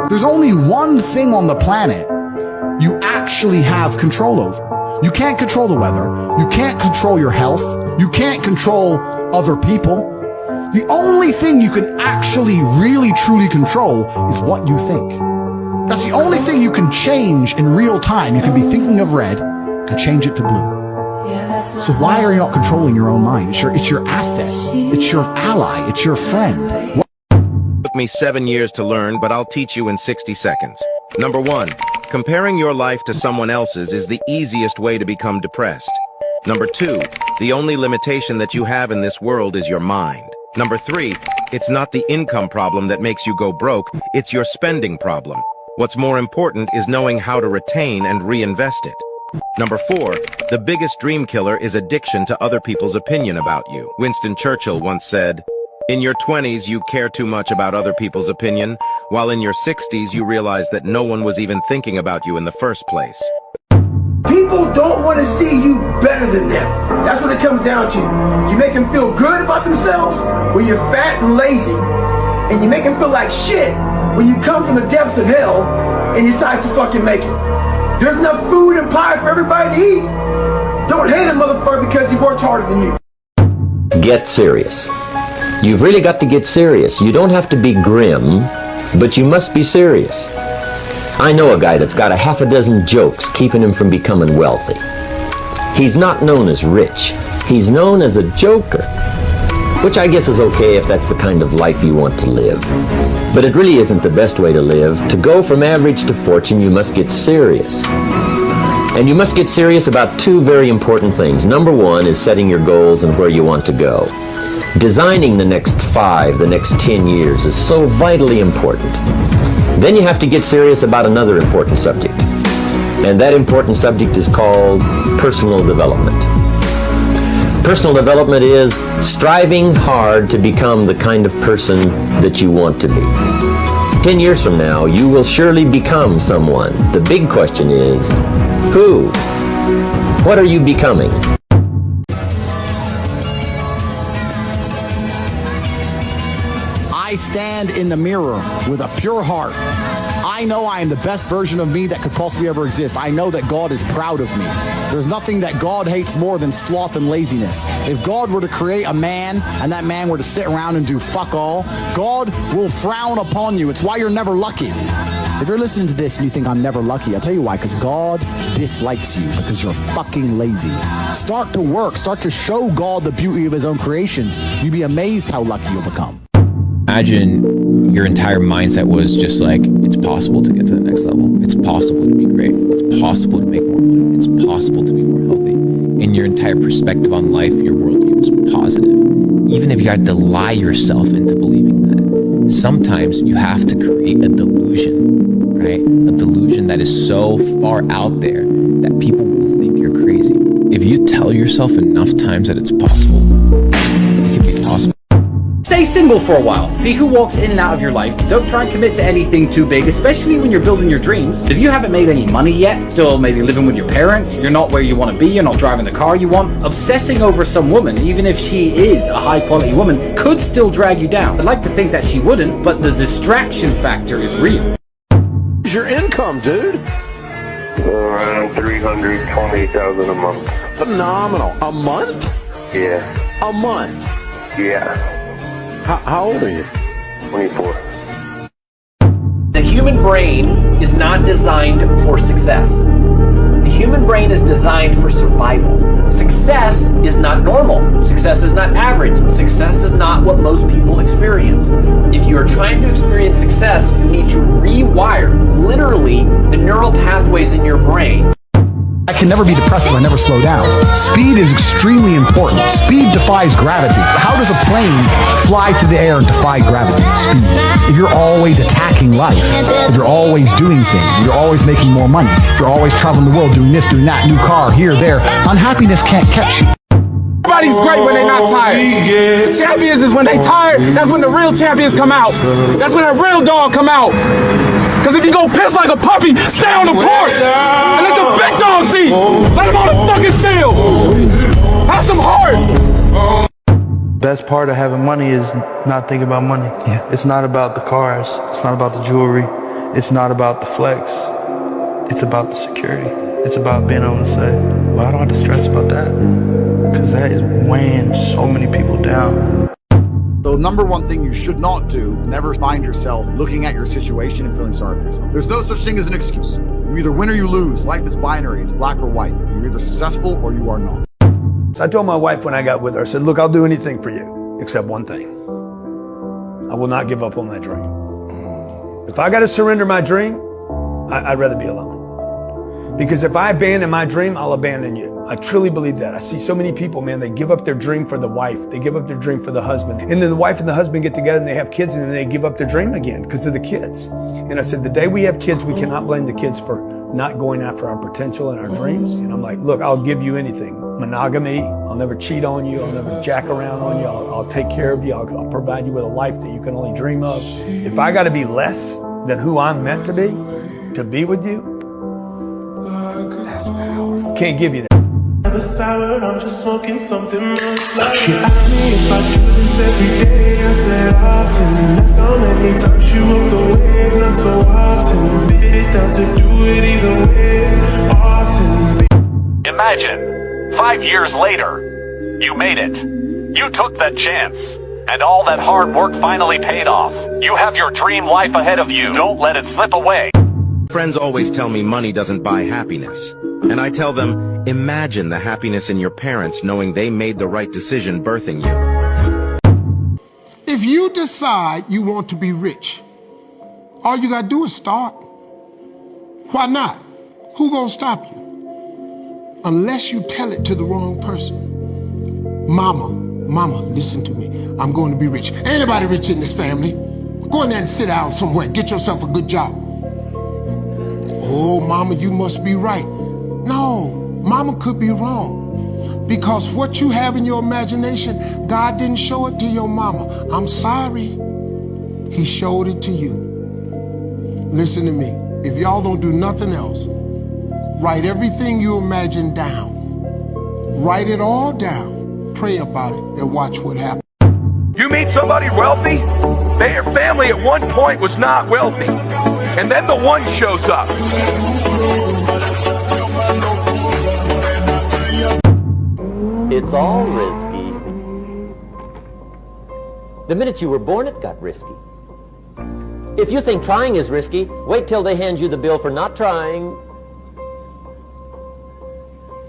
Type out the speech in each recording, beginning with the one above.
There's only one thing on the planet you actually have control over. You can't control the weather. You can't control your health. You can't control other people. The only thing you can actually really truly control is what you think. That's the only thing you can change in real time. You can be thinking of red and change it to blue. So why are you not controlling your own mind? It's your asset. It's your ally. It's your friend. It took me 7 years to learn, but I'll teach you in 60 seconds. Number 1, comparing your life to someone else's is the easiest way to become depressed. Number 2, the only limitation that you have in this world is your mind. Number 3, it's not the income problem that makes you go broke, it's your spending problem. What's more important is knowing how to retain and reinvest it. Number 4, the biggest dream killer is addiction to other people's opinion about you. Winston Churchill once said, "In your 20s, you care too much about other people's opinion, while in your 60s, you realize that no one was even thinking about you in the first place." People don't want to see you better than them. That's what it comes down to. You make them feel good about themselves when you're fat and lazy, and you make them feel like shit when you come from the depths of hell and decide to fucking make it. There's enough food and pie for everybody to eat. Don't hate a motherfucker because he worked harder than you. Get serious. You've really got to get serious. You don't have to be grim, but you must be serious. I know a guy that's got a half a dozen jokes keeping him from becoming wealthy. He's not known as rich. He's known as a joker, which I guess is okay if that's the kind of life you want to live. But it really isn't the best way to live. To go from average to fortune, you must get serious. And you must get serious about two very important things. Number 1 is setting your goals and where you want to go. Designing the next 5, the next 10 years is so vitally important. Then you have to get serious about another important subject. And that important subject is called personal development. Personal development is striving hard to become the kind of person that you want to be. 10 years from now, you will surely become someone. The big question is, who? What are you becoming? I stand in the mirror with a pure heart. I know I am the best version of me that could possibly ever exist. I know that God is proud of me. There's nothing that God hates more than sloth and laziness. If God were to create a man and that man were to sit around and do fuck all, God will frown upon you. It's why you're never lucky. If you're listening to this and you think I'm never lucky, I'll tell you why, because God dislikes you because you're fucking lazy. Start to work. Start to show God the beauty of his own creations. You'd be amazed how lucky you'll become. Imagine your entire mindset was just like, it's possible to get to the next level. It's possible to be great. It's possible to make more money. It's possible to be more healthy. And your entire perspective on life, your worldview was positive. Even if you had to lie yourself into believing that. Sometimes you have to create a delusion, right? A delusion that is so far out there that people will think you're crazy. If you tell yourself enough times that it's possible, it can be possible. Stay single for a while. See who walks in and out of your life. Don't try and commit to anything too big, especially when you're building your dreams. If you haven't made any money yet, still maybe living with your parents, you're not where you want to be, you're not driving the car you want, obsessing over some woman, even if she is a high quality woman, could still drag you down. I'd like to think that she wouldn't, but the distraction factor is real. What's your income, dude? Around $320,000 a month. Phenomenal. A month? Yeah. A month? Yeah. How old are you? 24. The human brain is not designed for success. The human brain is designed for survival. Success is not normal. Success is not average. Success is not what most people experience. If you are trying to experience success, you need to rewire, literally, the neural pathways in your brain. I can never be depressed if I never slow down. Speed is extremely important. Speed defies gravity. How does a plane fly through the air and defy gravity? Speed. If you're always attacking life, if you're always doing things, if you're always making more money, if you're always traveling the world doing this, doing that, new car, here, there, unhappiness can't catch you. Everybody's great when they're not tired. The champions is when they tired, that's when the real champions come out. That's when that real dog come out. Because if you go piss like a puppy, stay on the porch and let the big dog see. Let him on the fucking field. Have some heart. Best part of having money is not thinking about money. Yeah. It's not about the cars. It's not about the jewelry. It's not about the flex. It's about the security. It's about being able to say, well, I don't have to stress about that, because that is weighing so many people down. The number one thing you should not do, never find yourself looking at your situation and feeling sorry for yourself. There's no such thing as an excuse. You either win or you lose. Life is binary. It's black or white. You're either successful or you are not. So I told my wife when I got with her, I said, look, I'll do anything for you except one thing. I will not give up on that dream. If I got to surrender my dream, I'd rather be alone. Because if I abandon my dream, I'll abandon you. I truly believe that. I see so many people, man, they give up their dream for the wife. They give up their dream for the husband. And then the wife and the husband get together and they have kids and then they give up their dream again because of the kids. And I said, the day we have kids, we cannot blame the kids for not going after our potential and our dreams. And I'm like, look, I'll give you anything. Monogamy, I'll never cheat on you. I'll never jack around on you. I'll take care of you. I'll provide you with a life that you can only dream of. If I got to be less than who I'm meant to be with you, that's powerful. Can't give you that. I'm just smoking something much like you ask me if I do this every day. I said often. That's how many times you wrote the wave, not so often. Bitch, down to do it either way, often. Imagine, 5 years later, you made it. You took that chance. And all that hard work finally paid off. You have your dream life ahead of you. Don't let it slip away. Friends always tell me money doesn't buy happiness. And I tell them, imagine the happiness in your parents knowing they made the right decision birthing you. If you decide you want to be rich, all you gotta do is start. Why not? Who gonna stop you? Unless you tell it to the wrong person. Mama, listen to me. I'm going to be rich. Ain't nobody rich in this family. Go in there and sit down somewhere. Get yourself a good job. Oh, mama, you must be right. No, mama could be wrong. Because what you have in your imagination, God didn't show it to your mama. I'm sorry. He showed it to you. Listen to me. If y'all don't do nothing else, write everything you imagine down. Write it all down. Pray about it and watch what happens. You meet somebody wealthy? Their family at one point was not wealthy. And then the one shows up. It's all risky. The minute you were born, it got risky. If you think trying is risky, wait till they hand you the bill for not trying.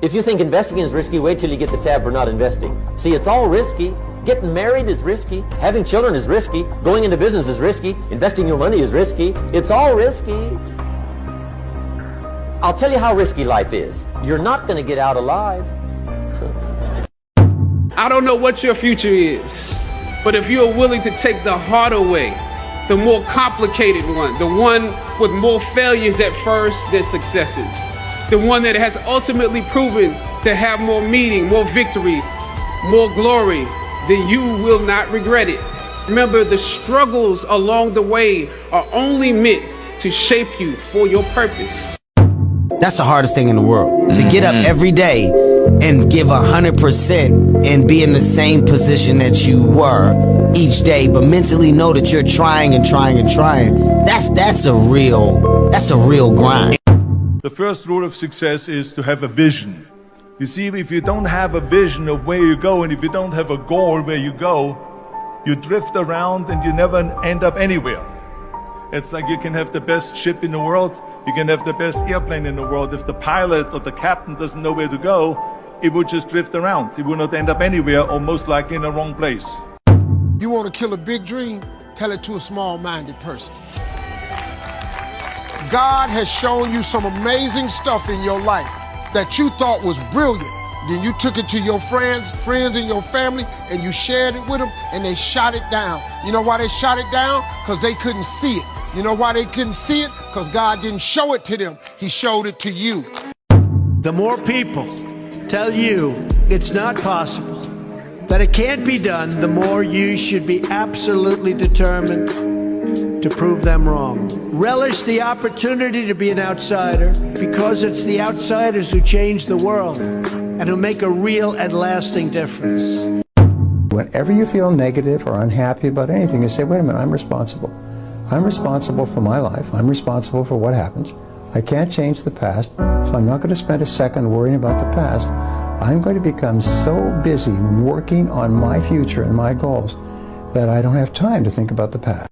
If you think investing is risky, wait till you get the tab for not investing. See, it's all risky. Getting married is risky. Having children is risky. Going into business is risky. Investing your money is risky. It's all risky. I'll tell you how risky life is. You're not going to get out alive. I don't know what your future is, but if you're willing to take the harder way, the more complicated one, the one with more failures at first than successes, the one that has ultimately proven to have more meaning, more victory, more glory, then you will not regret it. Remember, the struggles along the way are only meant to shape you for your purpose. That's the hardest thing in the world. To get up every day and give 100% and be in the same position that you were each day, but mentally know that you're trying and trying and trying. That's a real grind. The first rule of success is to have a vision. You see, if you don't have a vision of where you go, and if you don't have a goal where you go, you drift around and you never end up anywhere. It's like you can have the best ship in the world, you can have the best airplane in the world. If the pilot or the captain doesn't know where to go, it would just drift around. It will not end up anywhere, or most likely in the wrong place. You want to kill a big dream? Tell it to a small-minded person. God has shown you some amazing stuff in your life that you thought was brilliant. Then you took it to your friends in your family, and you shared it with them, and they shot it down. You know why they shot it down? Because they couldn't see it. You know why they couldn't see it? Because God didn't show it to them. He showed it to you. The more people tell you it's not possible, that it can't be done, the more you should be absolutely determined to prove them wrong. Relish the opportunity to be an outsider, because it's the outsiders who change the world and who make a real and lasting difference. Whenever you feel negative or unhappy about anything, you say, wait a minute, I'm responsible. I'm responsible for my life. I'm responsible for what happens. I can't change the past, so I'm not going to spend a second worrying about the past. I'm going to become so busy working on my future and my goals that I don't have time to think about the past.